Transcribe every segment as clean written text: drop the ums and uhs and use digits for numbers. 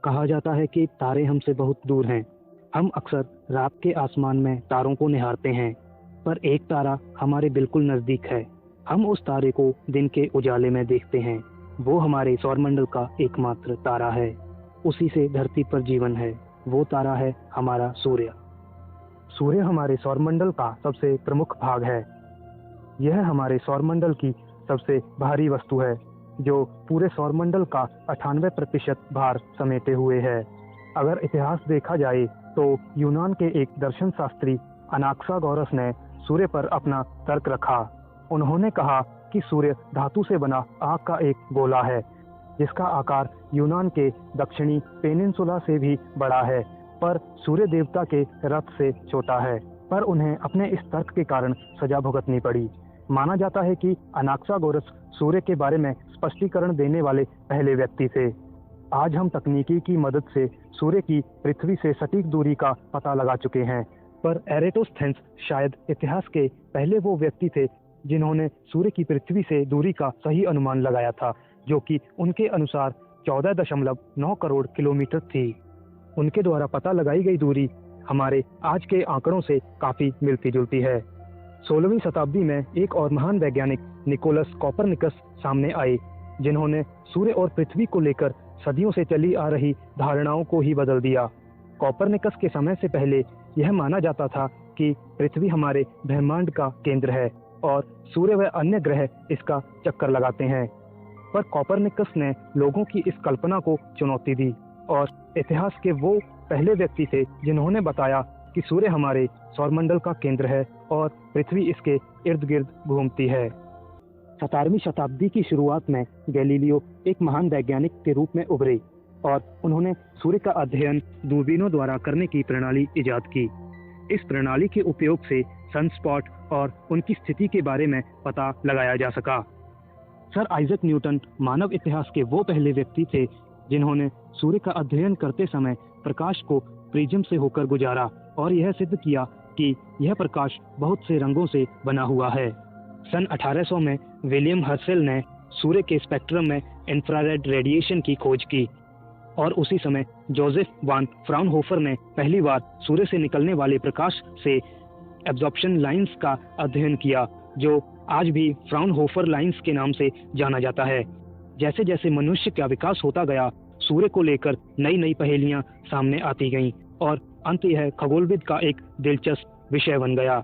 कहा जाता है कि तारे हमसे बहुत दूर हैं। हम अक्सर रात के आसमान में तारों को निहारते हैं, पर एक तारा हमारे बिल्कुल नज़दीक है। हम उस तारे को दिन के उजाले में देखते हैं। वो हमारे सौरमंडल का एकमात्र तारा है। उसी से धरती पर जीवन है। वो तारा है हमारा सूर्य। सूर्य हमारे सौरमंडल का सबसे प्रमुख भाग है। यह हमारे सौरमंडल की सबसे भारी वस्तु है, जो पूरे सौरमंडल का 98% भार समेटे हुए है। अगर इतिहास देखा जाए तो यूनान के एक दर्शन शास्त्री अनाक्सागोरस ने सूर्य पर अपना तर्क रखा। उन्होंने कहा कि सूर्य धातु से बना आग का एक गोला है, जिसका आकार यूनान के दक्षिणी पेनिनसुला से भी बड़ा है, पर सूर्य देवता के रथ से छोटा है। पर उन्हें अपने इस तर्क के कारण सजा भुगतनी पड़ी। माना जाता है कि अनाक्सागोरस सूर्य के बारे में स्पष्टीकरण देने वाले पहले व्यक्ति थे। आज हम तकनीकी की मदद से सूर्य की पृथ्वी से सटीक दूरी का पता लगा चुके हैं, पर एरेटोस्थेनेस शायद इतिहास के पहले वो व्यक्ति थे जिन्होंने सूर्य की पृथ्वी से दूरी का सही अनुमान लगाया था, जो कि उनके अनुसार 14.9 करोड़ किलोमीटर थी। उनके द्वारा पता लगाई गई दूरी हमारे आज के आंकड़ों से काफी मिलती जुलती है। 16वीं शताब्दी में एक और महान वैज्ञानिक निकोलस कोपरनिकस सामने आए, जिन्होंने सूर्य और पृथ्वी को लेकर सदियों से चली आ रही धारणाओं को ही बदल दिया। कोपरनिकस के समय से पहले यह माना जाता था कि पृथ्वी हमारे ब्रह्मांड का केंद्र है और सूर्य व अन्य ग्रह इसका चक्कर लगाते हैं। पर कोपरनिकस ने लोगों की इस कल्पना को चुनौती दी और इतिहास के वो पहले व्यक्ति थे जिन्होंने बताया कि सूर्य हमारे सौरमंडल का केंद्र है और पृथ्वी इसके इर्द गिर्द घूमती है। 17वीं शताब्दी की शुरुआत में गैलीलियो एक महान वैज्ञानिक के रूप में उभरे और उन्होंने सूर्य का अध्ययन दूरबीनों द्वारा करने की प्रणाली इजाद की। इस प्रणाली के उपयोग से सनस्पॉट और उनकी स्थिति के बारे में पता लगाया जा सका। सर आइजक न्यूटन मानव इतिहास के वो पहले व्यक्ति थे जिन्होंने सूर्य का अध्ययन करते समय प्रकाश को प्रिज्म से होकर गुजारा और यह सिद्ध किया कि यह प्रकाश बहुत से रंगों से बना हुआ है। सन 1800 में विलियम हर्शेल ने सूर्य के स्पेक्ट्रम में इंफ्रारेड रेडिएशन की खोज की और उसी समय जोसेफ वान फ्राउनहोफर ने पहली बार सूर्य से निकलने वाले प्रकाश से एब्जॉर्प्शन लाइंस का अध्ययन किया, जो आज भी फ्राउनहोफर लाइंस के नाम से जाना जाता है। जैसे जैसे मनुष्य का विकास होता गया, सूर्य को लेकर नई नई पहेलियां सामने आती गईं और अंत यह खगोलविद का एक दिलचस्प विषय बन गया।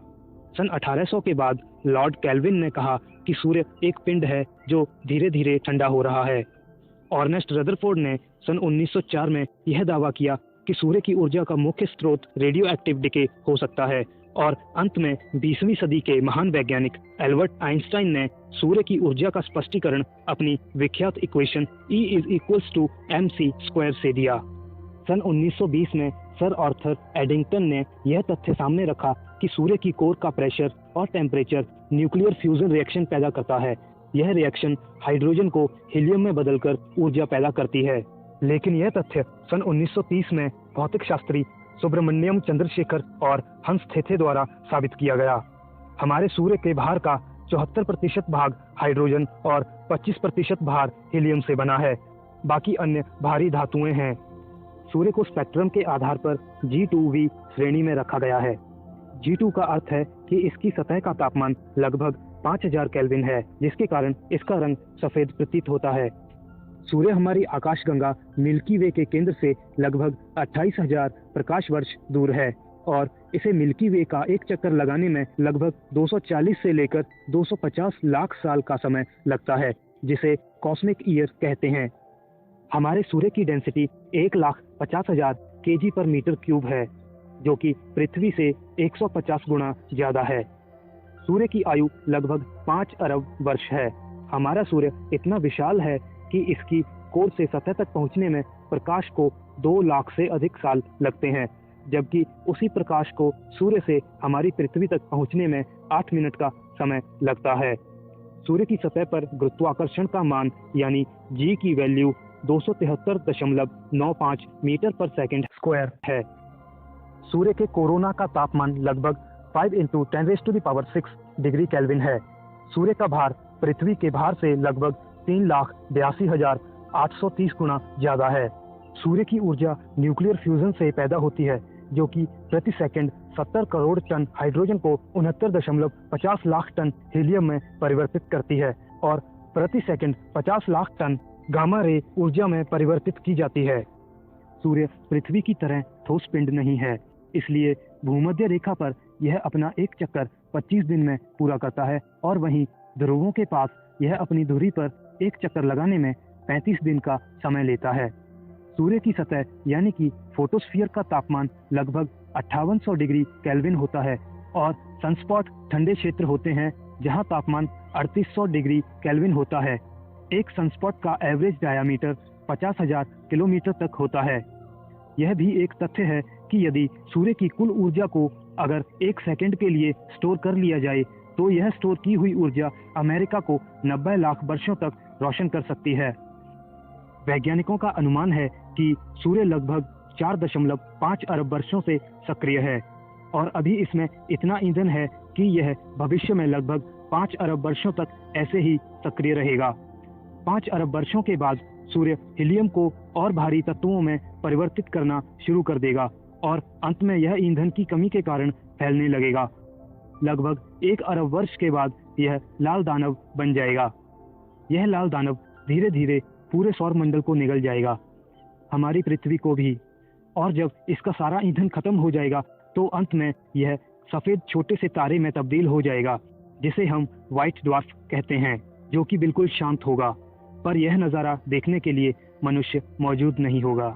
सन 1800 के बाद लॉर्ड कैल्विन ने कहा कि सूर्य एक पिंड है जो धीरे धीरे ठंडा हो रहा है। अर्नेस्ट रदरफोर्ड ने सन 1904 में यह दावा किया कि सूर्य की ऊर्जा का मुख्य स्रोत रेडियो एक्टिव डिके हो सकता है और अंत में 20वीं सदी के महान वैज्ञानिक एल्बर्ट आइंस्टाइन ने सूर्य की ऊर्जा का स्पष्टीकरण अपनी विख्यात इक्वेशन E=mc² से दिया। सन 1920 में सर आर्थर एडिंगटन ने यह तथ्य सामने रखा कि सूर्य की कोर का प्रेशर और टेम्परेचर न्यूक्लियर फ्यूजन रिएक्शन पैदा करता है। यह रिएक्शन हाइड्रोजन को हीलियम में बदलकर ऊर्जा पैदा करती है। लेकिन यह तथ्य सन 1930 में भौतिक शास्त्री सुब्रमण्यम चंद्रशेखर और हंस थेथे द्वारा साबित किया गया। हमारे सूर्य के भार का 74% भाग हाइड्रोजन और 25% भार हीलियम से बना है। बाकी अन्य भारी धातुएं हैं। सूर्य को स्पेक्ट्रम के आधार पर G2V श्रेणी में रखा गया है। G2 का अर्थ है कि इसकी सतह का तापमान लगभग 5000 केल्विन है, जिसके कारण इसका रंग सफेद प्रतीत होता है। सूर्य हमारी आकाशगंगा मिल्की वे के केंद्र से लगभग 28,000 प्रकाश वर्ष दूर है और इसे मिल्की वे का एक चक्कर लगाने में लगभग 240 से लेकर 250 लाख साल का समय लगता है, जिसे कॉस्मिक ईयर कहते हैं। हमारे सूर्य की डेंसिटी 1,50,000 kg पर मीटर क्यूब है, जो कि पृथ्वी से 150 गुना ज्यादा है। सूर्य की आयु लगभग 5 अरब वर्ष है। हमारा सूर्य इतना विशाल है कि इसकी कोर से सतह तक पहुंचने में प्रकाश को 2 लाख से अधिक साल लगते हैं, जबकि उसी प्रकाश को सूर्य से हमारी पृथ्वी तक पहुंचने में 8 मिनट का समय लगता है। सूर्य की सतह पर गुरुत्वाकर्षण का मान यानी G की वैल्यू 273.95 मीटर पर सेकंड स्क्वायर है। सूर्य के कोरोना का तापमान लगभग 5 × 10⁻⁶ डिग्री केल्विन है। सूर्य का भार पृथ्वी के भार से लगभग 3,82,830 गुना ज्यादा है। सूर्य की ऊर्जा न्यूक्लियर फ्यूजन से पैदा होती है, जो कि प्रति सेकंड 70 करोड़ टन हाइड्रोजन को 69.50 लाख टन हीलियम में परिवर्तित करती है और प्रति second 50 lakh ton gamma ray ऊर्जा में परिवर्तित की जाती है। सूर्य पृथ्वी की तरह ठोस पिंड नहीं है, इसलिए भूमध्य रेखा पर यह अपना एक चक्कर 25 दिन में पूरा करता है और वहीं ध्रुवों के पास यह अपनी धुरी पर एक चक्कर लगाने में 35 दिन का समय लेता है। सूर्य की सतह यानी कि फोटोस्फीयर का तापमान लगभग 5800 डिग्री केल्विन होता है और सनस्पॉट ठंडे क्षेत्र होते हैं जहां तापमान 3800 डिग्री केल्विन होता है। एक सनस्पॉट का एवरेज डायामीटर 50,000 किलोमीटर तक होता है। यह भी एक तथ्य है कि यदि सूर्य की कुल ऊर्जा को अगर एक सेकंड के लिए स्टोर कर लिया जाए तो यह स्टोर की हुई ऊर्जा अमेरिका को 90 लाख वर्षों तक रोशन कर सकती है। वैज्ञानिकों का अनुमान है कि सूर्य लगभग 4.5 अरब वर्षों से सक्रिय है और अभी इसमें इतना ईंधन है कि यह भविष्य में लगभग 5 अरब वर्षों तक ऐसे ही सक्रिय रहेगा। 5 अरब वर्षों के बाद सूर्य हीलियम को और भारी तत्वों में परिवर्तित करना शुरू कर देगा और अंत में यह ईंधन की कमी के कारण फैलने लगेगा। लगभग 1 अरब वर्ष के बाद यह लाल दानव बन जाएगा। यह लाल दानव धीरे धीरे पूरे सौर मंडल को निगल जाएगा, हमारी पृथ्वी को भी, और जब इसका सारा ईंधन खत्म हो जाएगा तो अंत में यह सफेद छोटे से तारे में तब्दील हो जाएगा जिसे हम व्हाइट ड्वार्फ कहते हैं, जो कि बिल्कुल शांत होगा, पर यह नज़ारा देखने के लिए मनुष्य मौजूद नहीं होगा।